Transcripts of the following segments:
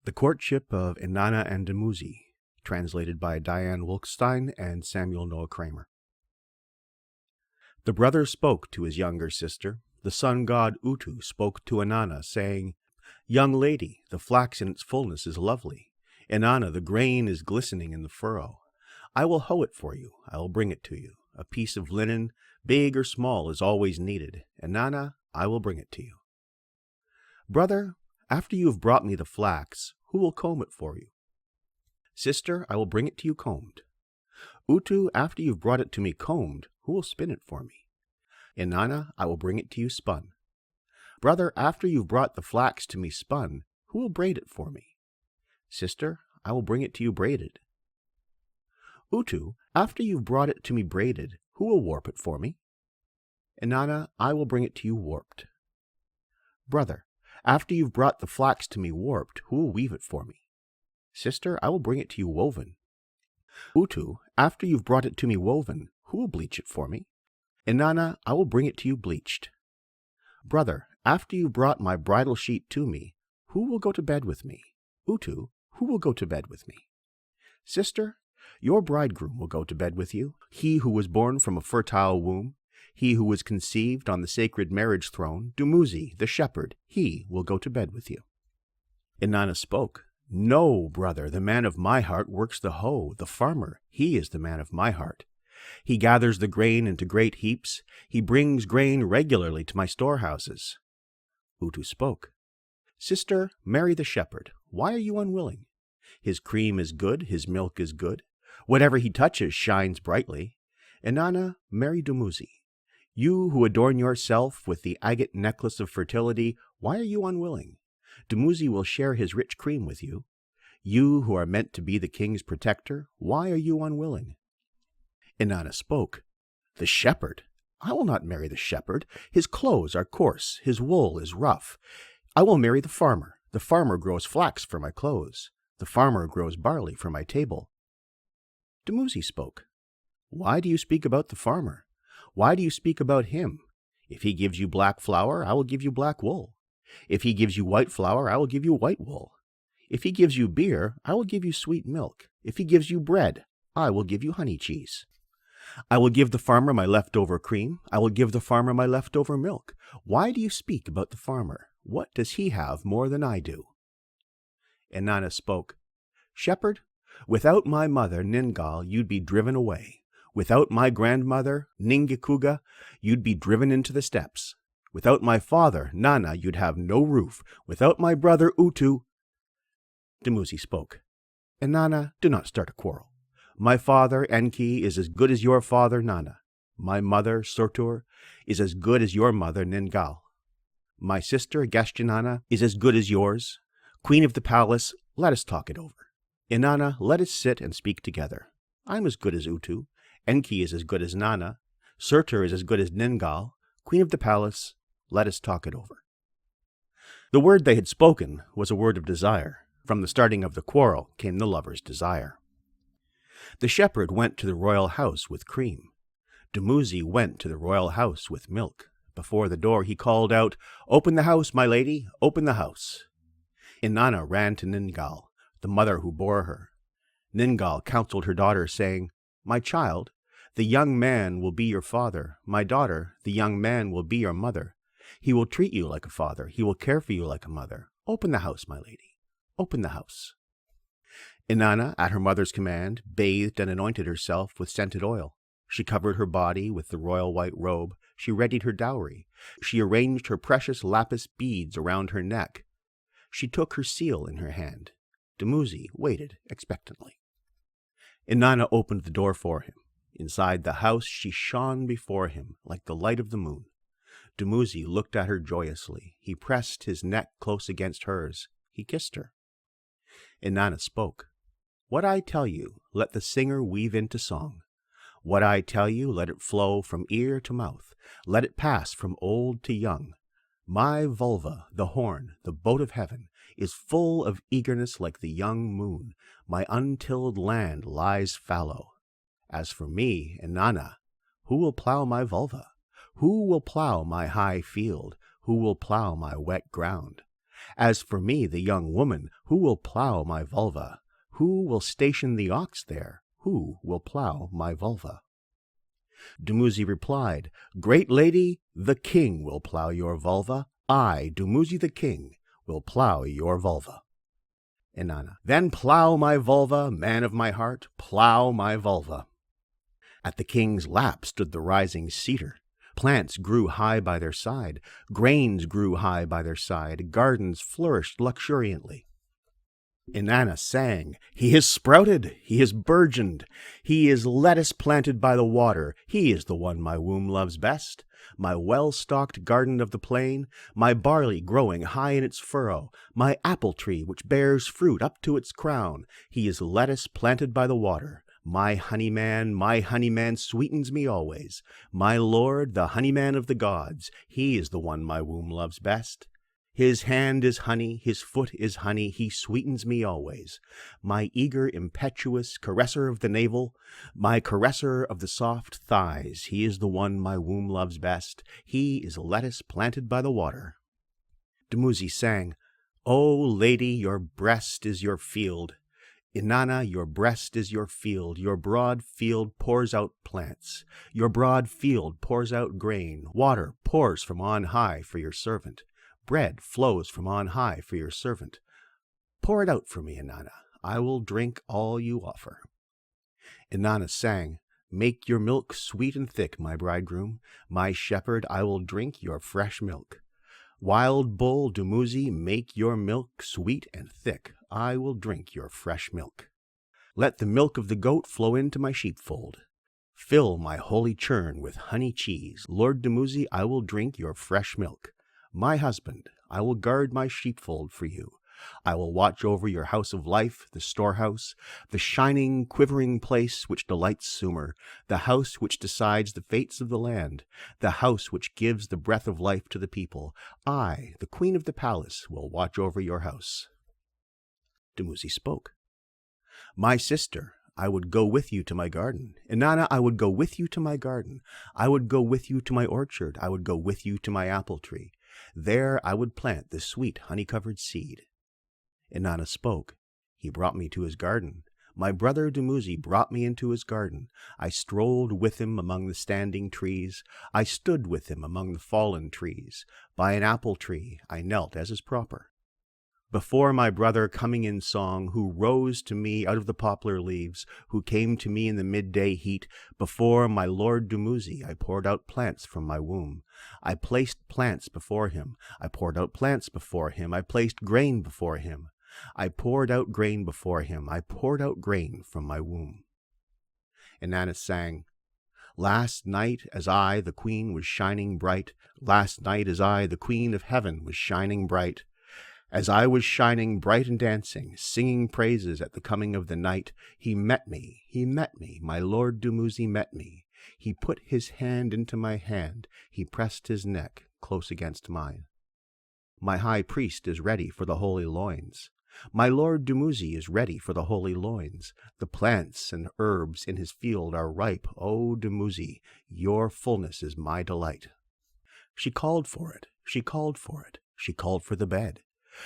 The Courtship of Inanna and Dumuzi, translated by Diane Wolkstein and Samuel Noah Kramer. The brother spoke to his younger sister. The sun god Utu spoke to Inanna, saying, "Young lady, the flax in its fullness is lovely. Inanna, the grain is glistening in the furrow. I will hoe it for you. I will bring it to you. A piece of linen, big or small, is always needed. Inanna, I will bring it to you. Brother, after you have brought me the flax, who will comb it for you? Sister, I will bring it to you combed. Utu, after you have brought it to me combed, who will spin it for me? Inanna, I will bring it to you spun. Brother, after you have brought the flax to me spun, who will braid it for me? Sister, I will bring it to you braided. Utu, after you have brought it to me braided, who will warp it for me? Inanna, I will bring it to you warped. Brother, after you've brought the flax to me warped, who will weave it for me? Sister, I will bring it to you woven. Utu, after you've brought it to me woven, who will bleach it for me? Inanna, I will bring it to you bleached. Brother, after you've brought my bridal sheet to me, who will go to bed with me? Utu, who will go to bed with me? Sister, your bridegroom will go to bed with you, he who was born from a fertile womb. He who was conceived on the sacred marriage throne, Dumuzi, the shepherd, he will go to bed with you." Inanna spoke, "No, brother, the man of my heart works the hoe, the farmer, he is the man of my heart. He gathers the grain into great heaps, he brings grain regularly to my storehouses." Utu spoke, "Sister, marry the shepherd. Why are you unwilling? His cream is good, his milk is good. Whatever he touches shines brightly. Inanna, marry Dumuzi. You who adorn yourself with the agate necklace of fertility, why are you unwilling? Dumuzi will share his rich cream with you. You who are meant to be the king's protector, why are you unwilling?" Inanna spoke, "The shepherd? I will not marry the shepherd. His clothes are coarse, his wool is rough. I will marry the farmer. The farmer grows flax for my clothes. The farmer grows barley for my table." Dumuzi spoke, "Why do you speak about the farmer? Why do you speak about him? If he gives you black flour, I will give you black wool. If he gives you white flour, I will give you white wool. If he gives you beer, I will give you sweet milk. If he gives you bread, I will give you honey cheese. I will give the farmer my leftover cream. I will give the farmer my leftover milk. Why do you speak about the farmer? What does he have more than I do?" Inanna spoke, "Shepherd, without my mother, Ningal, you'd be driven away. Without my grandmother, Ningikuga, you'd be driven into the steppes. Without my father, Nana, you'd have no roof. Without my brother, Utu—" Dumuzi spoke, "Inanna, do not start a quarrel. My father, Enki, is as good as your father, Nana. My mother, Surtur, is as good as your mother, Ningal. My sister, Gashtinana, is as good as yours. Queen of the palace, let us talk it over. Inanna, let us sit and speak together. I'm as good as Utu. Enki is as good as Nana. Surtur is as good as Ningal. Queen of the palace, let us talk it over." The word they had spoken was a word of desire. From the starting of the quarrel came the lover's desire. The shepherd went to the royal house with cream. Dumuzi went to the royal house with milk. Before the door he called out, "Open the house, my lady, open the house." Inanna ran to Ningal, the mother who bore her. Ningal counseled her daughter, saying, "My child, the young man will be your father. My daughter, the young man will be your mother. He will treat you like a father. He will care for you like a mother. Open the house, my lady. Open the house." Inanna, at her mother's command, bathed and anointed herself with scented oil. She covered her body with the royal white robe. She readied her dowry. She arranged her precious lapis beads around her neck. She took her seal in her hand. Dumuzi waited expectantly. Inanna opened the door for him. Inside the house she shone before him like the light of the moon. Dumuzi looked at her joyously. He pressed his neck close against hers. He kissed her. Inanna spoke, "What I tell you, let the singer weave into song. What I tell you, let it flow from ear to mouth. Let it pass from old to young. My vulva, the horn, the boat of heaven, is full of eagerness like the young moon. My untilled land lies fallow. As for me, Inanna, who will plow my vulva? Who will plow my high field? Who will plow my wet ground? As for me, the young woman, who will plow my vulva? Who will station the ox there? Who will plow my vulva? Dumuzi replied, Great lady, the king will plow your vulva. I, Dumuzi the king, will plow your vulva. Inanna, then plow my vulva, man of my heart, plow my vulva. At the king's lap stood the rising cedar. Plants grew high by their side, grains grew high by their side, gardens flourished luxuriantly. Inanna sang, He has sprouted, he has burgeoned, he is lettuce planted by the water, he is the one my womb loves best. My well-stocked garden of the plain, my barley growing high in its furrow, my apple tree which bears fruit up to its crown, he is lettuce planted by the water. My honeyman sweetens me always. My lord, the honeyman of the gods, he is the one my womb loves best. His hand is honey, his foot is honey, he sweetens me always. My eager, impetuous caresser of the navel, my caresser of the soft thighs, he is the one my womb loves best. He is lettuce planted by the water. Dumuzi sang, O lady, your breast is your field. Inanna, your breast is your field. Your broad field pours out plants. Your broad field pours out grain. Water pours from on high for your servant. Bread flows from on high for your servant. Pour it out for me, Inanna. I will drink all you offer. Inanna sang, Make your milk sweet and thick, my bridegroom. My shepherd, I will drink your fresh milk. Wild bull Dumuzi, make your milk sweet and thick. I will drink your fresh milk. Let the milk of the goat flow into my sheepfold. Fill my holy churn with honey cheese. Lord Dumuzi, I will drink your fresh milk. My husband, I will guard my sheepfold for you. I will watch over your house of life, the storehouse, the shining, quivering place which delights Sumer, the house which decides the fates of the land, the house which gives the breath of life to the people. I, the queen of the palace, will watch over your house. Dumuzi spoke. My sister, I would go with you to my garden. Inanna, I would go with you to my garden. I would go with you to my orchard. I would go with you to my apple tree. There I would plant the sweet honey-covered seed. Inanna spoke. He brought me to his garden. My brother Dumuzi brought me into his garden. I strolled with him among the standing trees. I stood with him among the fallen trees. By an apple tree I knelt as is proper. Before my brother coming in song, who rose to me out of the poplar leaves, who came to me in the midday heat, before my lord Dumuzi I poured out plants from my womb. I placed plants before him. I poured out plants before him. I placed grain before him. I poured out grain before him. I poured out grain from my womb. Inanna sang, Last night as I, the queen, was shining bright, last night as I, the queen of heaven, was shining bright, as I was shining bright and dancing, singing praises at the coming of the night, he met me, my lord Dumuzi met me. He put his hand into my hand, he pressed his neck close against mine. My high priest is ready for the holy loins. My lord Dumuzi is ready for the holy loins. The plants and herbs in his field are ripe. O Dumuzi, your fullness is my delight. She called for it, she called for it, she called for the bed.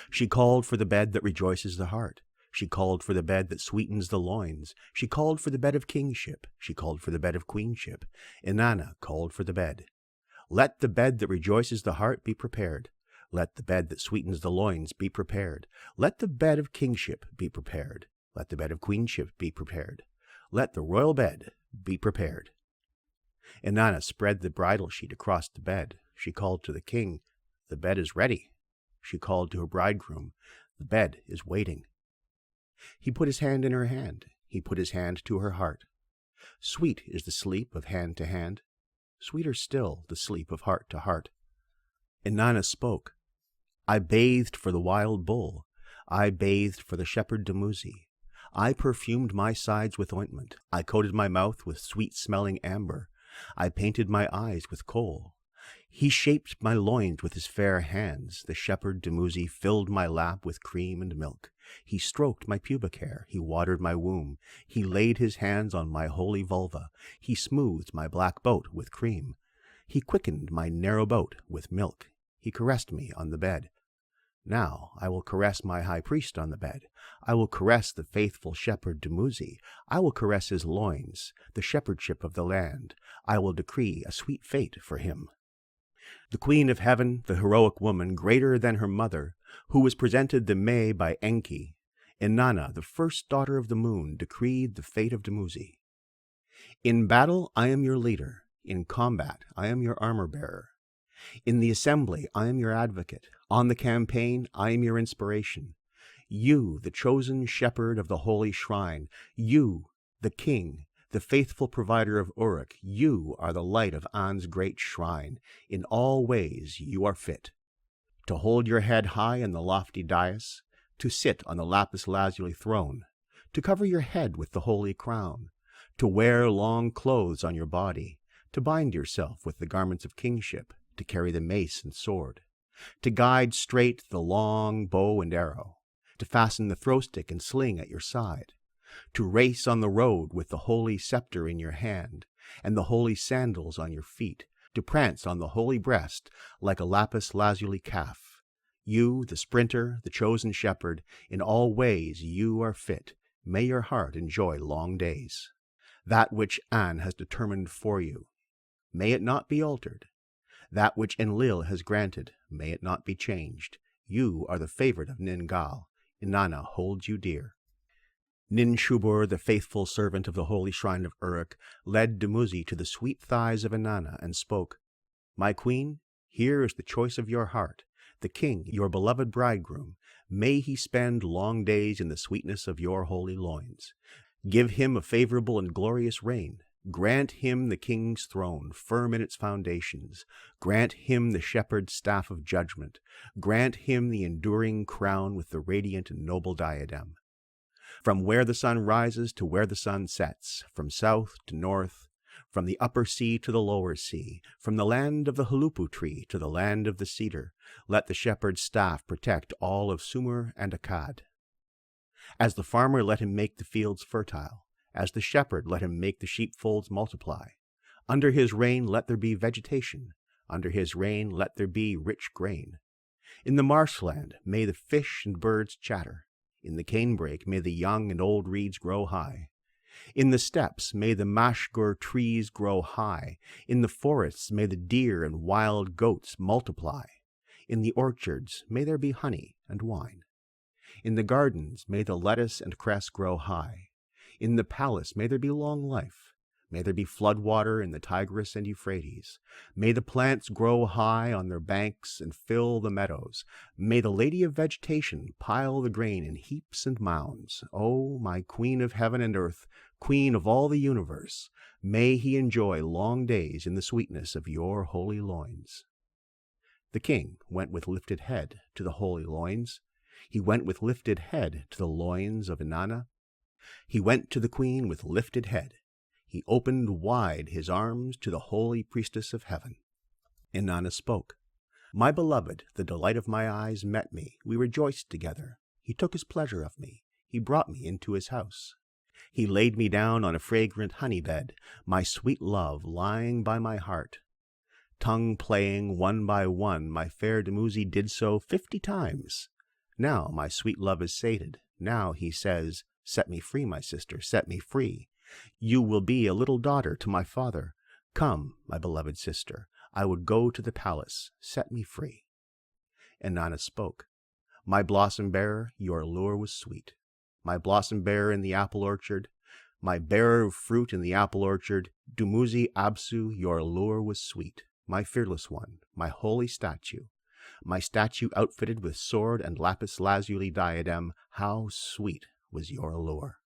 She called for the bed that rejoices the heart. She called for the bed that sweetens the loins. She called for the bed of kingship. She called for the bed of queenship. Inanna called for the bed. Let the bed that rejoices the heart be prepared. Let the bed that sweetens the loins be prepared. Let the bed of kingship be prepared. Let the bed of queenship be prepared. Let the royal bed be prepared. Inanna spread the bridal sheet across the bed. She called to the king, The bed is ready. She called to her bridegroom, The bed is waiting. He put his hand in her hand. He put his hand to her heart. Sweet is the sleep of hand to hand. Sweeter still the sleep of heart to heart. Inanna spoke. I bathed for the wild bull. I bathed for the shepherd Dumuzi. I perfumed my sides with ointment. I coated my mouth with sweet-smelling amber. I painted my eyes with kohl. He shaped my loins with his fair hands. The shepherd Dumuzi filled my lap with cream and milk. He stroked my pubic hair. He watered my womb. He laid his hands on my holy vulva. He smoothed my black boat with cream. He quickened my narrow boat with milk. He caressed me on the bed. Now I will caress my high priest on the bed. I will caress the faithful shepherd Dumuzi. I will caress his loins, the shepherdship of the land. I will decree a sweet fate for him. The queen of heaven, the heroic woman, greater than her mother, who was presented the May by Enki, Inanna, the first daughter of the moon, decreed the fate of Dumuzi. In battle I am your leader. In combat I am your armor-bearer. In the assembly I am your advocate. On the campaign I am your inspiration. You, the chosen shepherd of the holy shrine, you, the king, the faithful provider of Uruk, you are the light of An's great shrine. In all ways you are fit. To hold your head high in the lofty dais, to sit on the lapis lazuli throne, to cover your head with the holy crown, to wear long clothes on your body, to bind yourself with the garments of kingship, to carry the mace and sword, to guide straight the long bow and arrow, to fasten the throwstick and sling at your side, to race on the road with the holy scepter in your hand and the holy sandals on your feet, to prance on the holy breast like a lapis lazuli calf. You, the sprinter, the chosen shepherd, in all ways you are fit. May your heart enjoy long days. That which An has determined for you, may it not be altered. That which Enlil has granted, may it not be changed. You are the favorite of Ningal. Inanna holds you dear. Ninshubur, the faithful servant of the holy shrine of Uruk, led Dumuzi to the sweet thighs of Inanna and spoke, "My queen, here is the choice of your heart. The king, your beloved bridegroom, may he spend long days in the sweetness of your holy loins. Give him a favorable and glorious reign. Grant him the king's throne, firm in its foundations. Grant him the shepherd's staff of judgment. Grant him the enduring crown with the radiant and noble diadem. From where the sun rises to where the sun sets, from south to north, from the upper sea to the lower sea, from the land of the halupu tree to the land of the cedar, let the shepherd's staff protect all of Sumer and Akkad. As the farmer, let him make the fields fertile. As the shepherd, let him make the sheepfolds multiply. Under his reign let there be vegetation. Under his reign let there be rich grain. In the marshland may the fish and birds chatter. In the canebrake may the young and old reeds grow high. In the steppes may the mashgur trees grow high. In the forests may the deer and wild goats multiply. In the orchards may there be honey and wine. In the gardens may the lettuce and cress grow high. In the palace may there be long life. May there be flood water in the Tigris and Euphrates. May the plants grow high on their banks and fill the meadows. May the lady of vegetation pile the grain in heaps and mounds. O my queen of heaven and earth, queen of all the universe, may he enjoy long days in the sweetness of your holy loins." The king went with lifted head to the holy loins. He went with lifted head to the loins of Inanna. He went to the queen with lifted head. He opened wide his arms to the holy priestess of heaven. Inanna spoke. "My beloved, the delight of my eyes, met me. We rejoiced together. He took his pleasure of me. He brought me into his house. He laid me down on a fragrant honey bed, my sweet love lying by my heart. Tongue playing one by one, my fair Dumuzi did so 50 times. Now my sweet love is sated. Now he says, 'Set me free, my sister, set me free. You will be a little daughter to my father. Come, my beloved sister, I would go to the palace. Set me free.' Inanna spoke. My blossom bearer, your lure was sweet. My blossom bearer in the apple orchard, my bearer of fruit in the apple orchard, Dumuzi-Absu, your lure was sweet. My fearless one, my holy statue, my statue outfitted with sword and lapis lazuli diadem, how sweet was your allure."